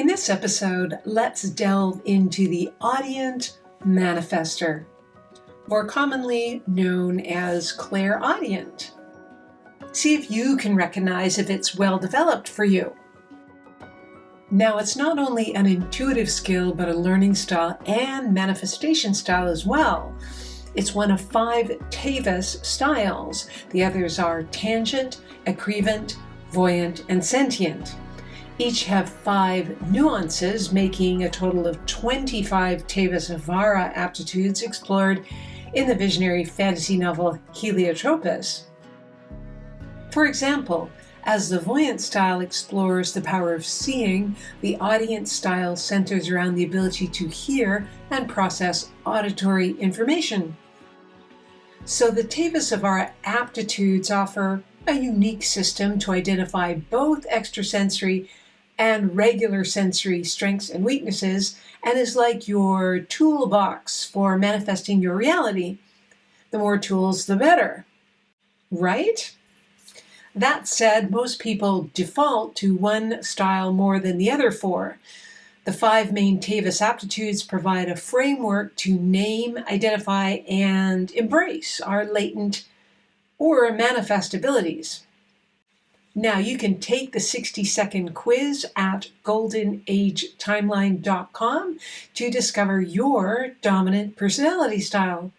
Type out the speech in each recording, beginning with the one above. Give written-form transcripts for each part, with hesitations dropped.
In this episode, let's delve into the Audient manifester, more commonly known as Clairaudient. See if you can recognize if it's well developed for you. Now, it's not only an intuitive skill, but a learning style and manifestation style as well. It's one of 5 T.E.V.A.S styles. The others are tangent, aggrievant, voyant, and sentient. Each have 5 nuances, making a total of 25 T.E.V.A.S aptitudes explored in the visionary fantasy novel Helio Tropez. For example, as the voyant style explores the power of seeing, the Audient style centers around the ability to hear and process auditory information. So the T.E.V.A.S aptitudes offer a unique system to identify both extrasensory and regular sensory strengths and weaknesses, and is like your toolbox for manifesting your reality. The more tools, the better, right? That said, most people default to one style more than the other 4. The 5 main T.E.V.A.S aptitudes provide a framework to name, identify, and embrace our latent or manifest abilities. Now, you can take the 60-second quiz at goldenagetimeline.com to discover your dominant personality style.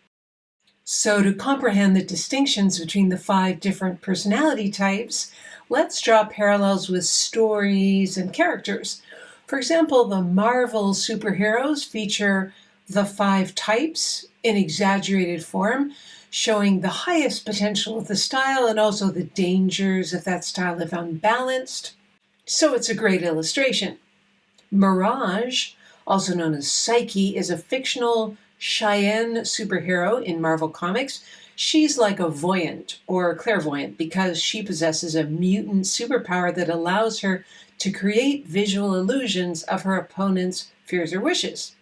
So, to comprehend the distinctions between the 5 different personality types, let's draw parallels with stories and characters. For example, the Marvel superheroes feature the 5 types in exaggerated form, showing the highest potential of the style and also the dangers if that style is unbalanced. So it's a great illustration. Mirage, also known as Psyche, is a fictional Cheyenne superhero in Marvel Comics. She's like a voyant or clairvoyant because she possesses a mutant superpower that allows her to create visual illusions of her opponent's fears or wishes.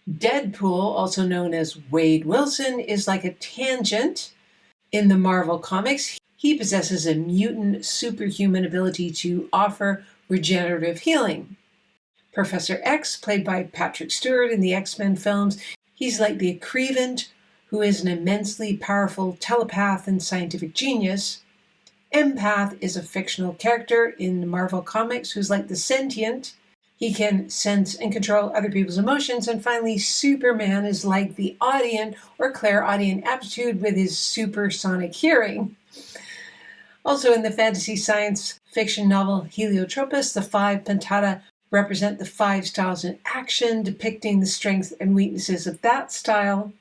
Deadpool, also known as Wade Wilson, is like a tangent in the Marvel Comics. He possesses a mutant superhuman ability to offer regenerative healing. Professor X, played by Patrick Stewart in the X-Men films, he's like the aggrievant, who is an immensely powerful telepath and scientific genius. Empath is a fictional character in the Marvel Comics who's like the sentient. He can sense and control other people's emotions. And finally, Superman is like the Audient or Clairaudient aptitude with his supersonic hearing. Also in the fantasy science fiction novel Helio Tropez, the 5 pentata represent the 5 styles in action, depicting the strengths and weaknesses of that style,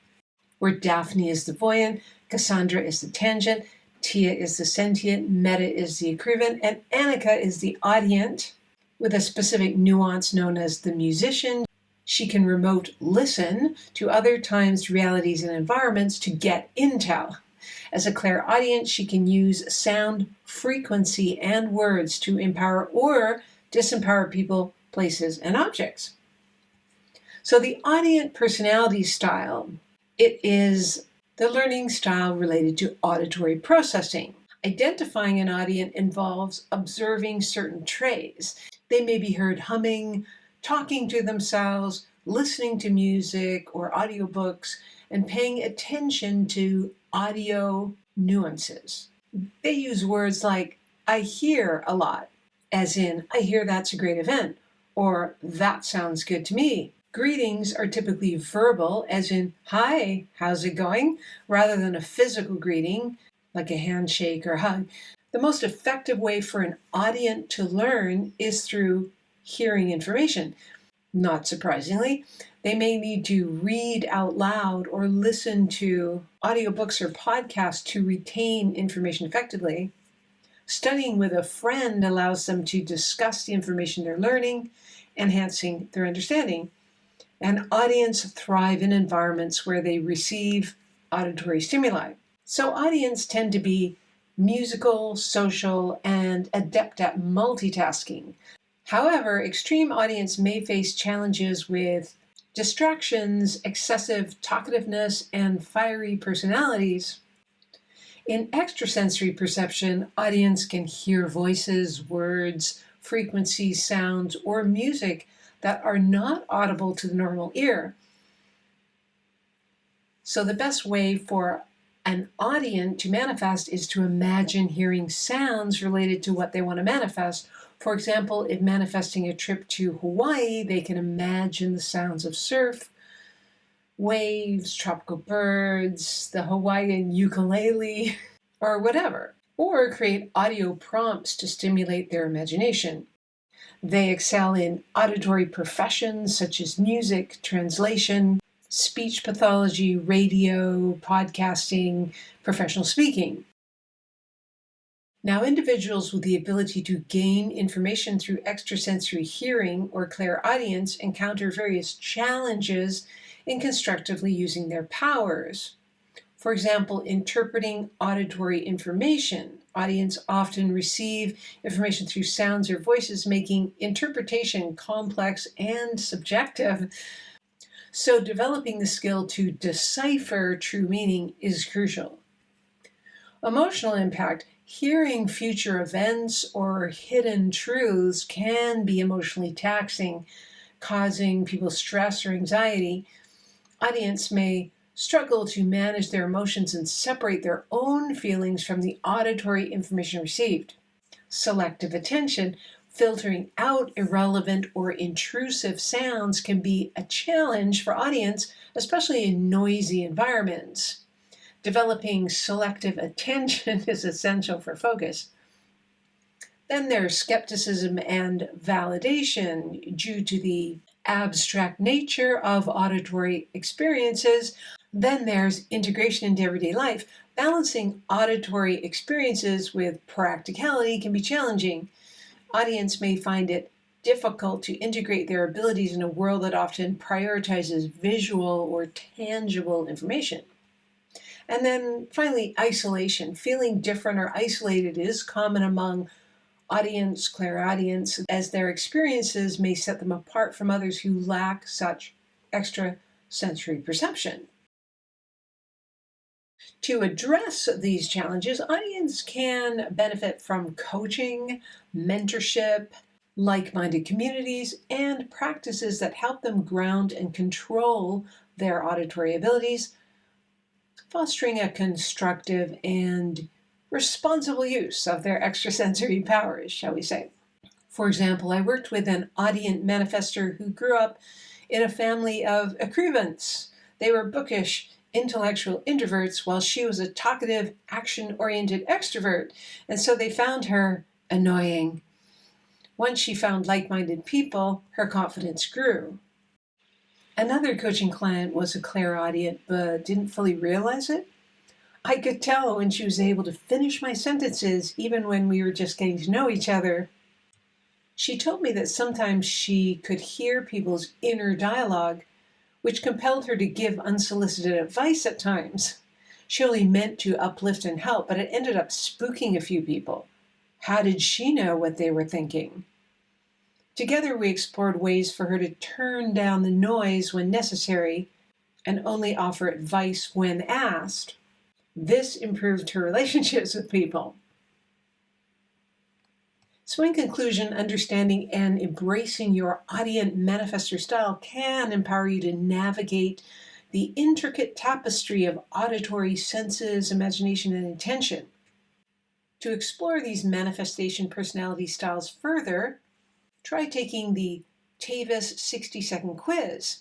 where Daphne is the voyant, Cassandra is the tangent, Tia is the sentient, Meta is the aggrievant, and Annika is the Audient, with a specific nuance known as the musician. She can remote listen to other times, realities, and environments to get intel. As a clairaudient, she can use sound, frequency, and words to empower or disempower people, places, and objects. So the Audient personality style, it is the learning style related to auditory processing. Identifying an Audient involves observing certain traits. They may be heard humming, talking to themselves, listening to music or audiobooks, and paying attention to audio nuances. They use words like, I hear a lot, as in, I hear that's a great event, or that sounds good to me. Greetings are typically verbal, as in, hi, how's it going, rather than a physical greeting, like a handshake or hug. The most effective way for an Audient to learn is through hearing information. Not surprisingly, they may need to read out loud or listen to audiobooks or podcasts to retain information effectively. Studying with a friend allows them to discuss the information they're learning, enhancing their understanding. And Audients thrive in environments where they receive auditory stimuli. So Audients tend to be musical, social, and adept at multitasking. However, extreme Audients may face challenges with distractions, excessive talkativeness, and fiery personalities. In extrasensory perception, Audients can hear voices, words, frequencies, sounds, or music that are not audible to the normal ear. So the best way for an audient to manifest is to imagine hearing sounds related to what they want to manifest. For example, if manifesting a trip to Hawaii, they can imagine the sounds of surf, waves, tropical birds, the Hawaiian ukulele, or whatever. Or create audio prompts to stimulate their imagination. They excel in auditory professions such as music, translation, speech pathology, radio, podcasting, professional speaking. Now, individuals with the ability to gain information through extrasensory hearing or clairaudience encounter various challenges in constructively using their powers. For example, interpreting auditory information. Audients often receive information through sounds or voices, making interpretation complex and subjective. So developing the skill to decipher true meaning is crucial. Emotional impact. Hearing future events or hidden truths can be emotionally taxing, causing people stress or anxiety. Audients may struggle to manage their emotions and separate their own feelings from the auditory information received. Selective attention. Filtering out irrelevant or intrusive sounds can be a challenge for audients, especially in noisy environments. Developing selective attention is essential for focus. Then there's skepticism and validation due to the abstract nature of auditory experiences. Then there's integration into everyday life. Balancing auditory experiences with practicality can be challenging. Audience may find it difficult to integrate their abilities in a world that often prioritizes visual or tangible information. And then finally, isolation. Feeling different or isolated is common among audience, clairaudience, as their experiences may set them apart from others who lack such extrasensory perception. To address these challenges, audience can benefit from coaching, mentorship, like-minded communities, and practices that help them ground and control their auditory abilities, fostering a constructive and responsible use of their extrasensory powers, shall we say. For example, I worked with an audient manifestor who grew up in a family of écrivains. They were bookish, intellectual introverts, while she was a talkative, action-oriented extrovert, and so they found her annoying. Once she found like-minded people, her confidence grew. Another coaching client was a clairaudient, but didn't fully realize it. I could tell when she was able to finish my sentences, even when we were just getting to know each other. She told me that sometimes she could hear people's inner dialogue, which compelled her to give unsolicited advice at times. She only meant to uplift and help, but it ended up spooking a few people. How did she know what they were thinking? Together we explored ways for her to turn down the noise when necessary and only offer advice when asked. This improved her relationships with people. So in conclusion, understanding and embracing your audient manifestor style can empower you to navigate the intricate tapestry of auditory senses, imagination, and intention. To explore these manifestation personality styles further, try taking the T.E.V.A.S 60-second quiz.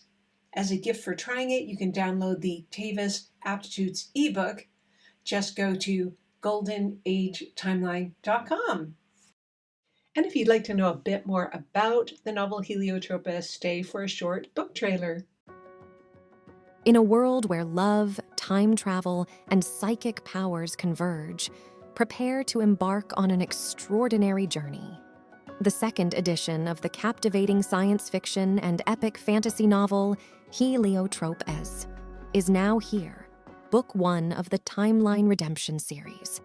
As a gift for trying it, you can download the T.E.V.A.S Aptitudes ebook. Just go to goldenagetimeline.com. And if you'd like to know a bit more about the novel Helio Tropez, stay for a short book trailer. In a world where love, time travel, and psychic powers converge, prepare to embark on an extraordinary journey. The second edition of the captivating science fiction and epic fantasy novel Helio Tropez is now here, Book 1 of the Timeline Redemption series.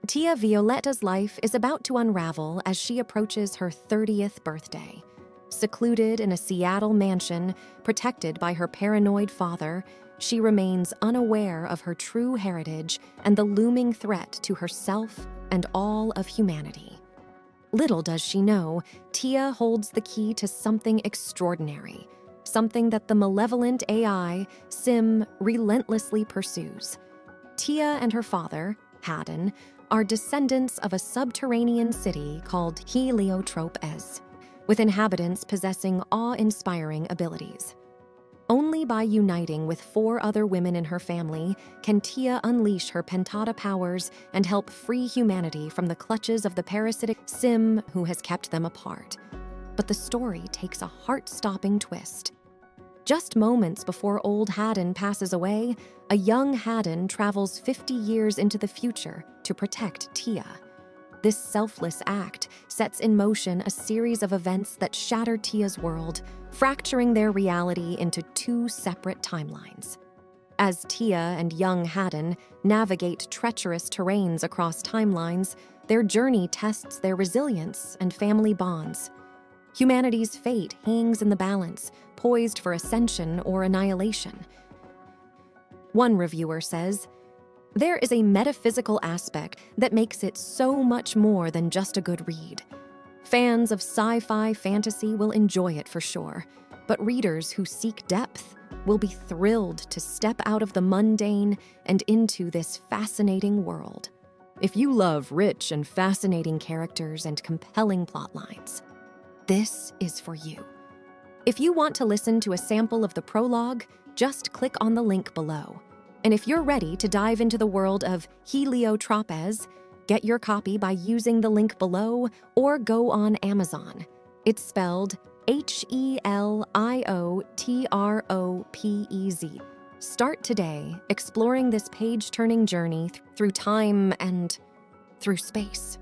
Tia Violetta's life is about to unravel as she approaches her 30th birthday. Secluded in a Seattle mansion, protected by her paranoid father, she remains unaware of her true heritage and the looming threat to herself and all of humanity. Little does she know, Tia holds the key to something extraordinary, something that the malevolent AI, Sim, relentlessly pursues. Tia and her father, Haddon, are descendants of a subterranean city called Helio Tropez, with inhabitants possessing awe-inspiring abilities. Only by uniting with 4 other women in her family can Tia unleash her pentata powers and help free humanity from the clutches of the parasitic Sim who has kept them apart. But the story takes a heart-stopping twist. Just moments before old Haddon passes away, a young Haddon travels 50 years into the future to protect Tia. This selfless act sets in motion a series of events that shatter Tia's world, fracturing their reality into 2 separate timelines. As Tia and young Haddon navigate treacherous terrains across timelines, their journey tests their resilience and family bonds. Humanity's fate hangs in the balance, poised for ascension or annihilation. One reviewer says, "There is a metaphysical aspect that makes it so much more than just a good read. Fans of sci-fi fantasy will enjoy it for sure, but readers who seek depth will be thrilled to step out of the mundane and into this fascinating world. If you love rich and fascinating characters and compelling plot lines, this is for you." If you want to listen to a sample of the prologue, just click on the link below. And if you're ready to dive into the world of Helio Tropez, get your copy by using the link below or go on Amazon. It's spelled HELIOTROPEZ. Start today exploring this page-turning journey through time and through space.